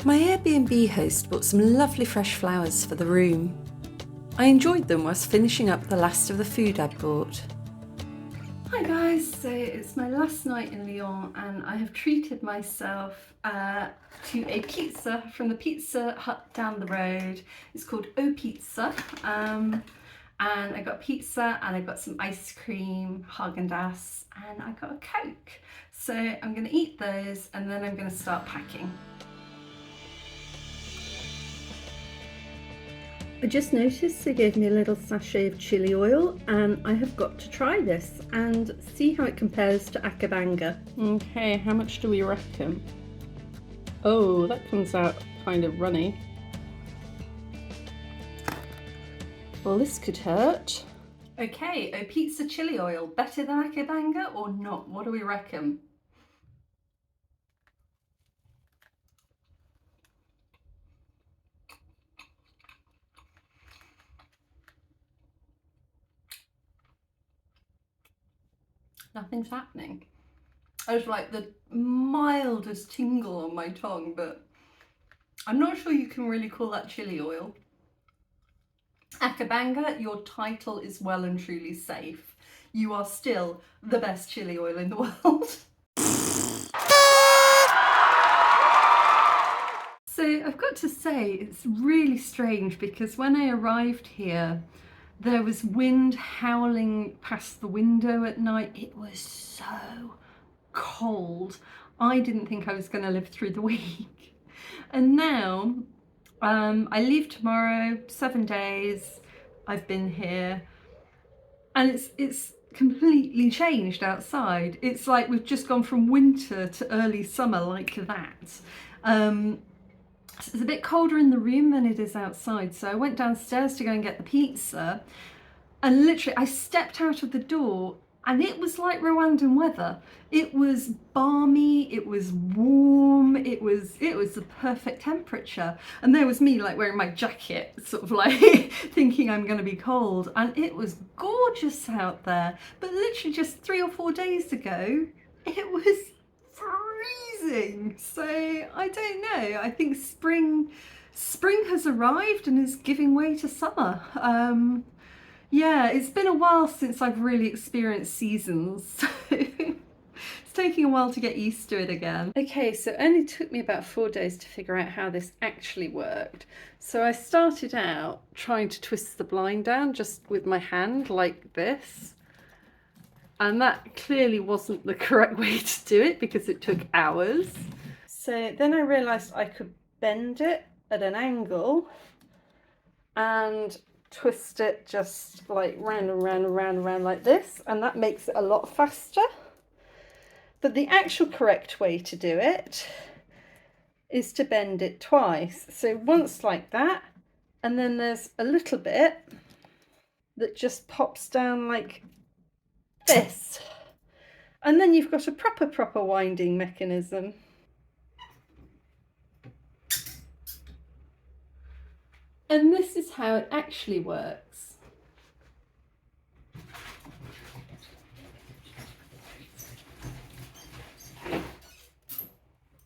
My Airbnb host bought some lovely fresh flowers for the room. I enjoyed them whilst finishing up the last of the food I'd bought. Hi guys, so it's my last night in Lyon and I have treated myself to a pizza from the Pizza Hut down the road. It's called O Pizza, and I got pizza and I got some ice cream, Häagen-Dazs, and I got a Coke. So I'm going to eat those and then I'm going to start packing. I just noticed they gave me a little sachet of chili oil and I have got to try this and see how it compares to Akabanga. Okay, how much do we reckon? Oh, that comes out kind of runny. Well, this could hurt. Okay, O Pizza chili oil, better than Akabanga or not? What do we reckon? Nothing's happening. I was like the mildest tingle on my tongue, but I'm not sure you can really call that chili oil. Akabanga, your title is well and truly safe. You are still the best chili oil in the world. So I've got to say, it's really strange because when I arrived here, there was wind howling past the window at night. It was so cold. I didn't think I was going to live through the week. And now I leave tomorrow, 7 days. I've been here and it's completely changed outside. It's like we've just gone from winter to early summer like that. It's a bit colder in the room than it is outside. So I went downstairs to go and get the pizza and literally I stepped out of the door and it was like Rwandan weather. It was balmy, it was warm, it was the perfect temperature. And there was me like wearing my jacket, sort of like thinking I'm gonna be cold. And it was gorgeous out there. But literally just 3 or 4 days ago, it was freezing. So I don't know, I think spring has arrived and is giving way to summer. Yeah, it's been a while since I've really experienced seasons, so it's taking a while to get used to it again. Okay, so it only took me about 4 days to figure out how this actually worked. So I started out trying to twist the blind down just with my hand like this. And that clearly wasn't the correct way to do it because it took hours. So then I realised I could bend it at an angle and twist it just like round and round and round and round like this, and that makes it a lot faster. But the actual correct way to do it is to bend it twice. So once like that, and then there's a little bit that just pops down like this. And then you've got a proper winding mechanism. And this is how it actually works.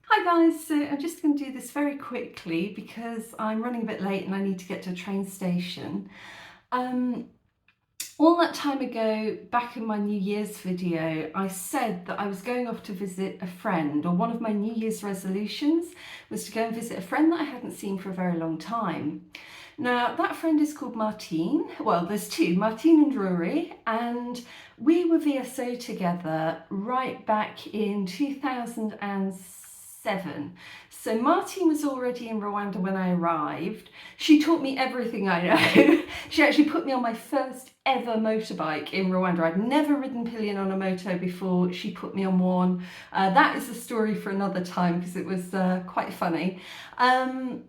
Hi guys, so I'm just going to do this very quickly because I'm running a bit late and I need to get to a train station. All that time ago, back in my New Year's video, I said that I was going off to visit a friend, or one of my New Year's resolutions was to go and visit a friend that I hadn't seen for a very long time. Now, that friend is called Martine. Well, there's two, Martine and Rory, and we were VSO together right back in 2007. So Martine was already in Rwanda when I arrived. She taught me everything I know. She actually put me on my first ever motorbike in Rwanda. I'd never ridden pillion on a moto before. She put me on one. That is a story for another time because it was quite funny. And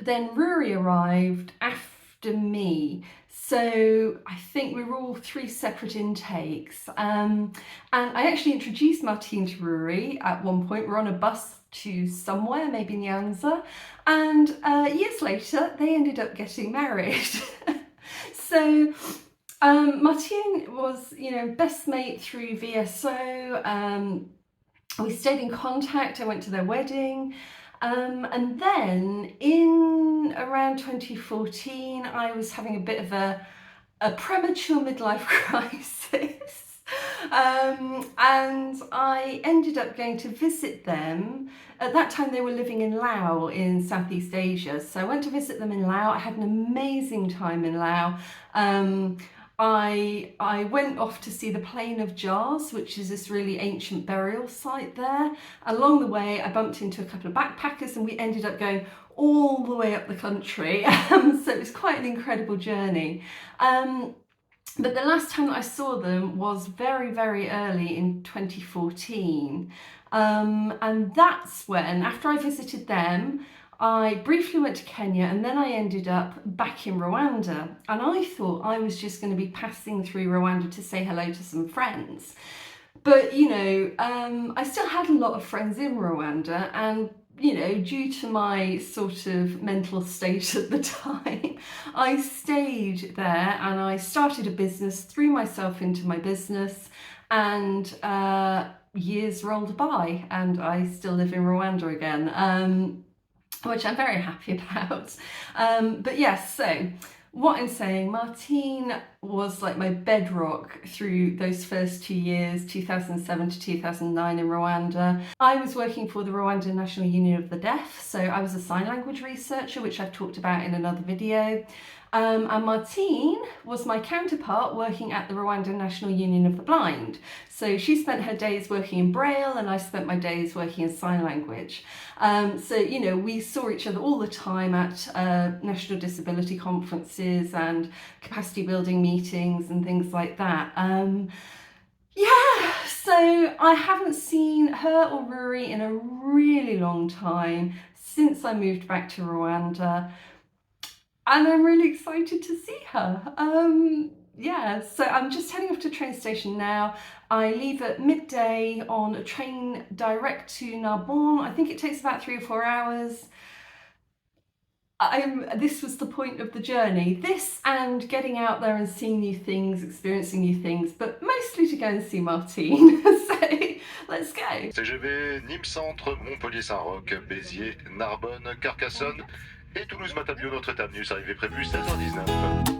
then Rory arrived after me. So I think we were all 3 separate intakes. And I actually introduced Martine to Rory at one point. We're on a bus to somewhere, maybe Nyanza. And years later, they ended up getting married. So Martine was, best mate through VSO. We stayed in contact. I went to their wedding. And then in around 2014, I was having a bit of a premature midlife crisis. And I ended up going to visit them. At that time, they were living in Laos in Southeast Asia. So I went to visit them in Laos. I had an amazing time in Laos. I went off to see the Plain of Jars, which is this really ancient burial site there. Along the way, I bumped into a couple of backpackers and we ended up going all the way up the country. So it was quite an incredible journey. But the last time that I saw them was very, very early in 2014. And that's when, after I visited them, I briefly went to Kenya and then I ended up back in Rwanda. And I thought I was just going to be passing through Rwanda to say hello to some friends. But, you know, I still had a lot of friends in Rwanda, and you know, due to my sort of mental state at the time, I stayed there and I started a business, threw myself into my business, and years rolled by and I still live in Rwanda again, which I'm very happy about. But yes, so what I'm saying, Martine was like my bedrock through those first 2 years, 2007 to 2009 in Rwanda. I was working for the Rwanda National Union of the Deaf, so I was a sign language researcher, which I've talked about in another video. And Martine was my counterpart working at the Rwanda National Union of the Blind. So she spent her days working in Braille and I spent my days working in sign language. So, you know, we saw each other all the time at national disability conferences and capacity building meetings and things like that. Yeah, so I haven't seen her or Ruri in a really long time since I moved back to Rwanda. And I'm really excited to see her. Yeah, so I'm just heading off to the train station now. I leave at midday on a train direct to Narbonne. I think it takes about 3 or 4 hours. This was the point of the journey. This and getting out there and seeing new things, experiencing new things, but mostly to go and see Martine. So let's go. TGV Nîmes Centre, Montpellier Saint-Roch, Béziers, Narbonne, Carcassonne et Toulouse-Matabiau. Notre terminus arrivée prévue 16h19.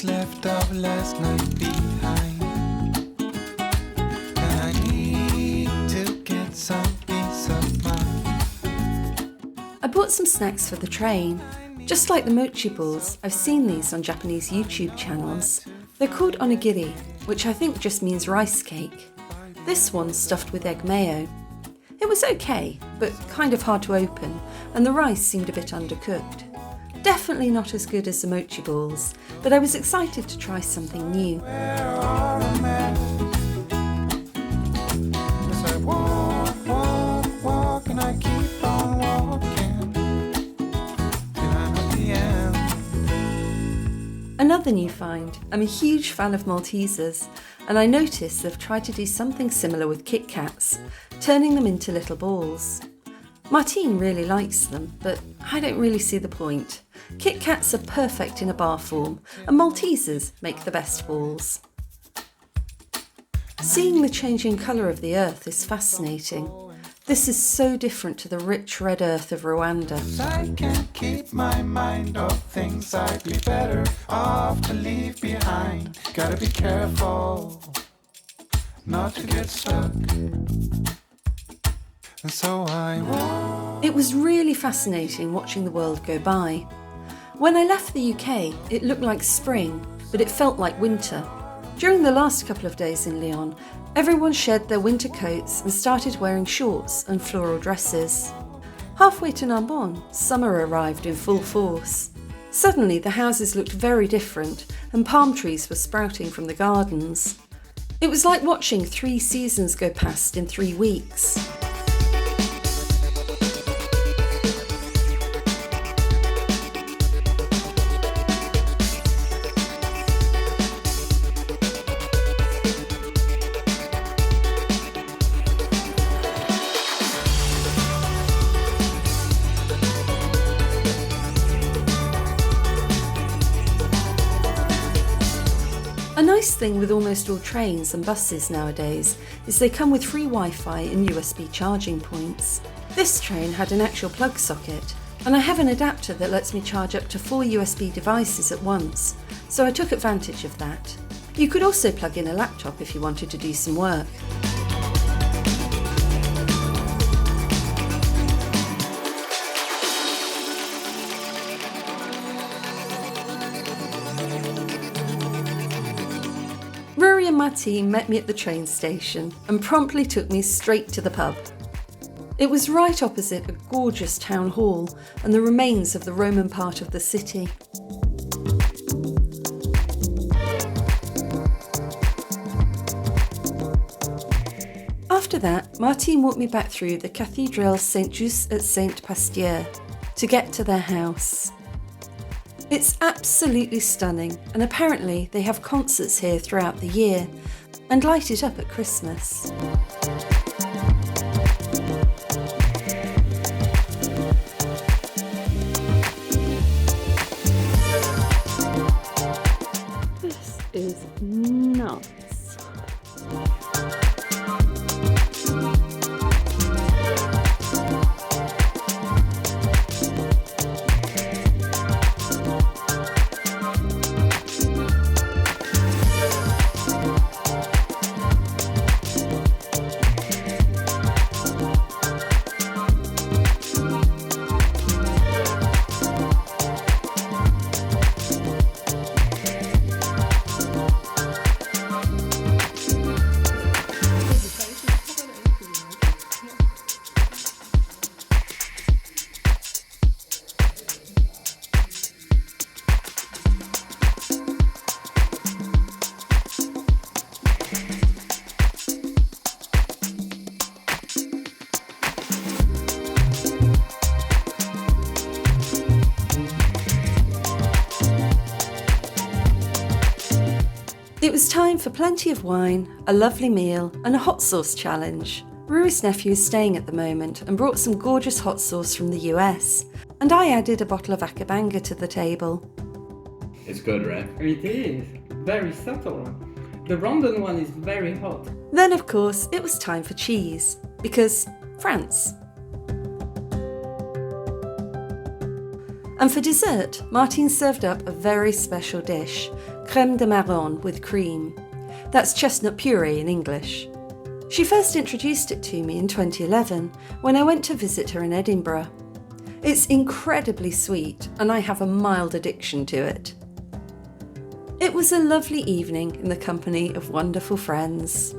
Left of last night behind, and I need to get some peace of mind. I bought some snacks for the train. Just like the mochi balls, I've seen these on Japanese YouTube channels. They're called onigiri, which I think just means rice cake. This one's stuffed with egg mayo. It was okay, but kind of hard to open, and the rice seemed a bit undercooked. Definitely not as good as the mochi balls, but I was excited to try something new. Another new find. I'm a huge fan of Maltesers, and I noticed they've tried to do something similar with Kit Kats, turning them into little balls. Martine really likes them, but I don't really see the point. Kit Kats are perfect in a bar form, and Maltesers make the best balls. Seeing the changing colour of the earth is fascinating. This is so different to the rich red earth of Rwanda. I can't keep my mind off things I'd be better off to leave behind. Gotta be careful not to get stuck. And so It was really fascinating watching the world go by. When I left the UK, it looked like spring, but it felt like winter. During the last couple of days in Lyon, everyone shed their winter coats and started wearing shorts and floral dresses. Halfway to Narbonne, summer arrived in full force. Suddenly the houses looked very different and palm trees were sprouting from the gardens. It was like watching 3 seasons go past in 3 weeks. nice thing with almost all trains and buses nowadays is they come with free Wi-Fi and USB charging points. This train had an actual plug socket, and I have an adapter that lets me charge up to 4 USB devices at once, so I took advantage of that. You could also plug in a laptop if you wanted to do some work. Rory and my team met me at the train station and promptly took me straight to the pub. It was right opposite a gorgeous town hall and the remains of the Roman part of the city. After that, Martine walked me back through the Cathédrale Saint-Just at Saint-Pasteur to get to their house. It's absolutely stunning, and apparently they have concerts here throughout the year and light it up at Christmas. This is nuts. It was time for plenty of wine, a lovely meal, and a hot sauce challenge. Rui's nephew is staying at the moment and brought some gorgeous hot sauce from the US, and I added a bottle of Akabanga to the table. It's good, right? It is. Very subtle. The Rondon one is very hot. Then, of course, it was time for cheese, because France. And for dessert, Martine served up a very special dish, crème de marron with cream. That's chestnut puree in English. She first introduced it to me in 2011 when I went to visit her in Edinburgh. It's incredibly sweet and I have a mild addiction to it. It was a lovely evening in the company of wonderful friends.